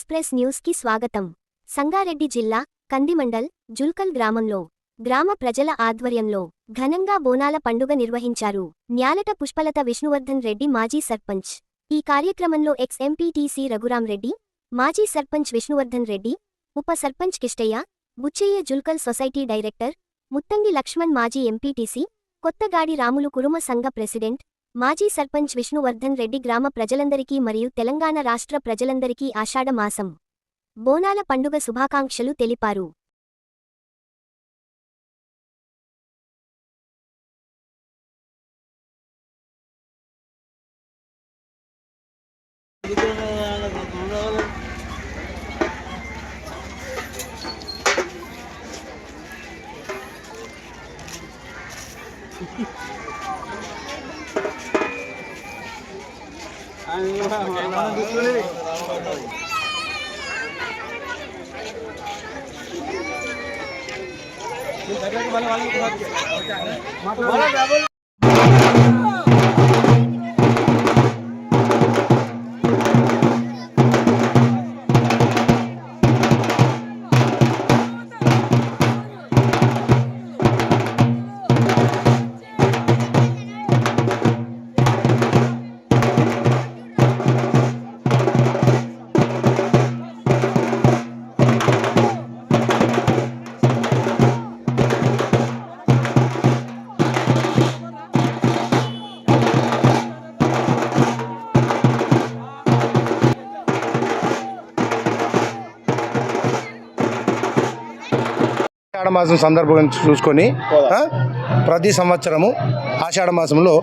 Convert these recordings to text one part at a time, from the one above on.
Express news కి స్వాగతం. సంగారెడ్డి జిల్లా కందిమండల్ జుల్కల్ గ్రామంలో గ్రామ ప్రజల ఆధ్వర్యంలో ఘనంగా బోనాల పండుగ నిర్వహించారు. న్యాలట పుష్పలత విష్ణువర్ధన్ రెడ్డి మాజీ సర్పంచ్. ఈ కార్యక్రమంలో ఎక్స్ ఎంపీటీసీ రఘురాం రెడ్డి, మాజీ సర్పంచ్ విష్ణువర్ధన్ రెడ్డి, ఉప సర్పంచ్ కిష్టయ్య, బుచ్చయ్య, జుల్కల్ సొసైటీ డైరెక్టర్ ముత్తంగి లక్ష్మణ్, మాజీ ఎంపీటీసీ కొత్తగాడి రాములు, కురుమ సంఘ ప్రెసిడెంట్, మాజీ సర్పంచ్ విష్ణువర్ధన్ రెడ్డి గ్రామ ప్రజలందరికీ మరియు తెలంగాణ రాష్ట్ర ప్రజలందరికీ ఆషాఢ మాసం బోనాల పండుగ శుభాకాంక్షలు తెలిపారు. ఆషాఢ మాసం సందర్భంగా చూసుకొని ప్రతి సంవత్సరము ఆషాఢ మాసంలో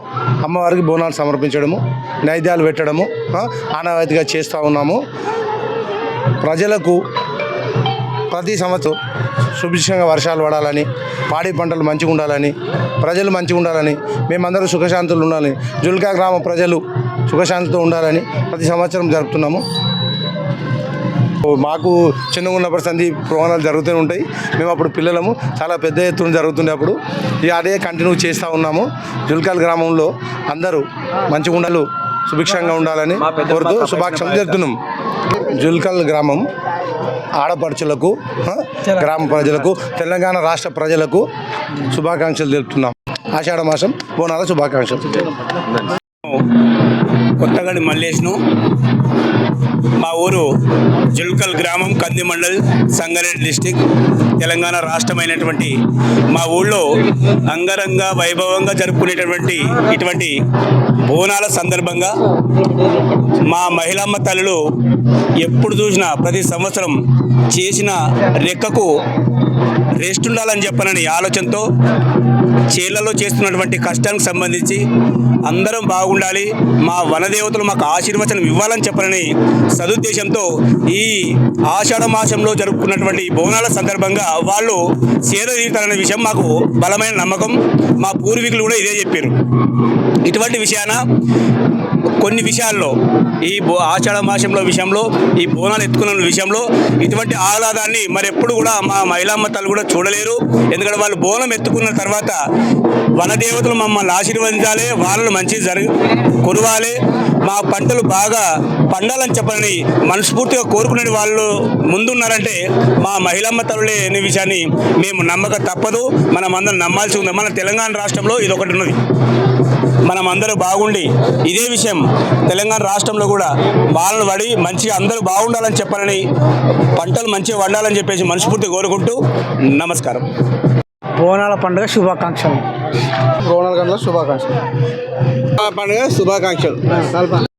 అమ్మవారికి బోనాలు సమర్పించడము, నైవేద్యాలు పెట్టడము ఆనవాయితీగా చేస్తూ ఉన్నాము. ప్రజలకు ప్రతి సంవత్సరం సుభిక్షంగా వర్షాలు పడాలని, పాడి పంటలు మంచిగా ఉండాలని, ప్రజలు మంచిగా ఉండాలని, మేమందరూ సుఖశాంతులు ఉండాలని, జుల్కా గ్రామ ప్రజలు సుఖశాంతితో ఉండాలని ప్రతి సంవత్సరం జరుపుతున్నాము. మాకు చిన్నగా ఉన్నప్పుడు సంధి ప్రోగ్రాలు జరుగుతూనే ఉంటాయి. మేము అప్పుడు పిల్లలము, చాలా పెద్ద ఎత్తున జరుగుతుండే అప్పుడు అదే కంటిన్యూ చేస్తూ ఉన్నాము. జుల్కల్ గ్రామంలో అందరూ మంచిగా ఉండాలి, సుభిక్షంగా ఉండాలని కోరుతూ శుభాకాంక్షలు జరుపుతున్నాం. జుల్కల్ గ్రామం ఆడపడుచులకు, గ్రామ ప్రజలకు, తెలంగాణ రాష్ట్ర ప్రజలకు శుభాకాంక్షలు తెలుపుతున్నాం. ఆషాఢ మాసం బోనాల శుభాకాంక్షలు. కొత్తగాడి మల్లేష్ను, మా ఊరు జుల్కల్ గ్రామం, కందిమండల్, సంగారెడ్డి డిస్టిక్, తెలంగాణ రాష్ట్రమైనటువంటి మా ఊళ్ళో అంగరంగ వైభవంగా జరుపుకునేటటువంటి ఇటువంటి బోనాల సందర్భంగా మా మహిళమ్మ తల్లులు ఎప్పుడు చూసినా ప్రతి సంవత్సరం చేసిన రెక్కకు రెస్ట్ ఉండాలని చెప్పనని ఆలోచనతో చేళ్లలో చేస్తున్నటువంటి కష్టానికి సంబంధించి అందరం బాగుండాలి, మా వనదేవతలు మాకు ఆశీర్వచనం ఇవ్వాలని చెప్పనని సదుద్దేశంతో ఈ ఆషాఢ మాసంలో జరుపుకున్నటువంటి బోనాల సందర్భంగా వాళ్ళు సేద తీరుతారనే విషయం మాకు బలమైన నమ్మకం. మా పూర్వీకులు కూడా ఇదే చెప్పారు. ఇటువంటి విషయాన కొన్ని విషయాల్లో ఈ ఆషాఢ మాసంలో విషయంలో, ఈ బోనాలు ఎత్తుకున్న విషయంలో ఇటువంటి ఆహ్లాదాన్ని మరెప్పుడు కూడా మా మహిళమ్మ తల్లు కూడా చూడలేరు. ఎందుకంటే వాళ్ళు బోనం ఎత్తుకున్న తర్వాత వనదేవతలు మమ్మల్ని ఆశీర్వదించాలి, వాళ్ళను మంచి కురవాలి, మా పంటలు బాగా పండాలని చెప్పని మనస్ఫూర్తిగా కోరుకునే వాళ్ళు ముందున్నారంటే మా మహిళమ్మ తల్లులే అనే విషయాన్ని మేము నమ్మక తప్పదు. మనం అందరం నమ్మాల్సి ఉంది. మన తెలంగాణ రాష్ట్రంలో ఇది ఒకటి ఉన్నది. మనం అందరూ బాగుండి ఇదే విషయం తెలంగాణ రాష్ట్రంలో కూడా వాళ్ళను పడి మంచిగా అందరూ బాగుండాలని చెప్పాలని, పంటలు మంచిగా వండాలని చెప్పేసి మనస్ఫూర్తిగా కోరుకుంటూ నమస్కారం. బోనాల పండుగ శుభాకాంక్షలు. బోనాల పండుగ శుభాకాంక్షలు.